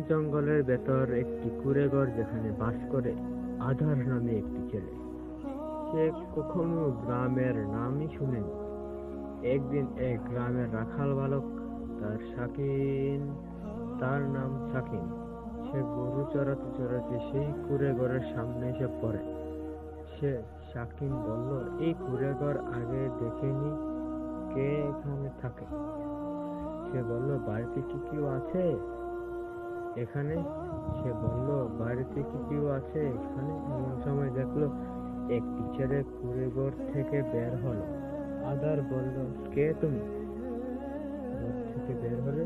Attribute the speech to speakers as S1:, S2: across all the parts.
S1: জঙ্গলের ভেতর একটি কুঁড়েঘর, যেখানে বাস করে আধার নামে একটি ছেলে। সে কখনো গ্রামের নামই শুনেনি। একদিন এক গ্রামের রাখাল বালক, তার নাম শাকিন, সে গরু চড়াতে চড়াতে সেই কুঁড়েঘরের সামনে এসে পড়ে। শাকিন বলল, এই কুঁড়েঘর আগে দেখেনি, কে এখানে থাকে? সে বলল, বাড়িতে কি কেউ আছে এখানে? বাড়িতে কি কেউ আছে এখানে? এমন সময় দেখলো একটি ছেলে কুঁড়েঘর থেকে বের হলো। আধার বলল, কে তুমি? ঘর থেকে বের হলে?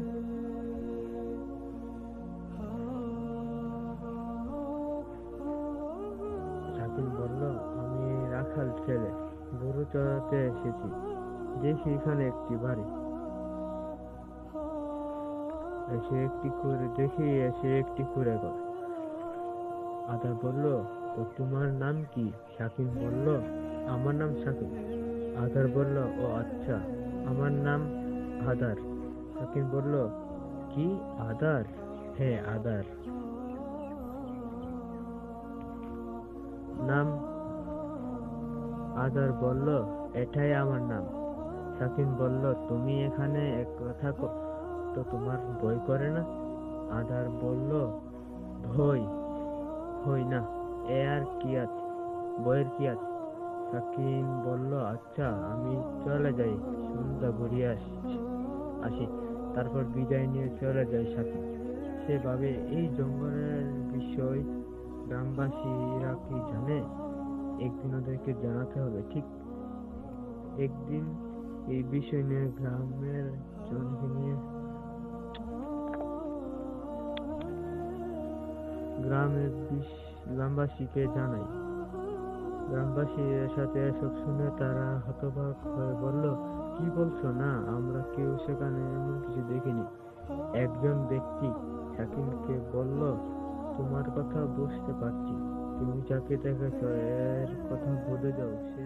S1: শাকিন বলল, আমি রাখাল ছেলে, গরু চড়াতে এসেছি। দেখি এখানে একটি বাড়ি, এসে একটি কুঁড়েঘর। আদা বলল, তো তোমার নাম কি? শাকিন বলল, আমার নাম শাকিন। আদার বলল, ও আচ্ছা, আমার নাম আদার। শাকিন বলল, কি আদার? হ্যাঁ, আদার নাম। আদার বলল, এটাই আমার নাম। শাকিন বলল, তুমি এখানে একলা থাকো তো তোমার ভয় করে না? আদার বলল, ভয় হই না, এ আর কি আছে, বইয়ের কি আছে? শাকিন বলল, আচ্ছা, আমি চলে যাই, সন্ধ্যা ঘুরিয়ে আসি। তারপর বিদায় নিয়ে চলে যায় শাকিন। সে ভাবে, এই জঙ্গলের বিষয় গ্রামবাসীরা কি জানে? একদিন ওদেরকে জানাতে হবে। ঠিক একদিন এই বিষয় নিয়ে গ্রামবাসীকে জানাই। গ্রামবাসীর সাথে এসব শুনে তারা হতবাক হয়ে বলল, কি বলছো? না, আমরা কেউ সেখানে এমন কিছু দেখিনি। একজন ব্যক্তি শাকিনকে বলল, তোমার কথা বুঝতে পারছি, তুমি যাকে দেখেছ এর কথা ভুলে যাও, সে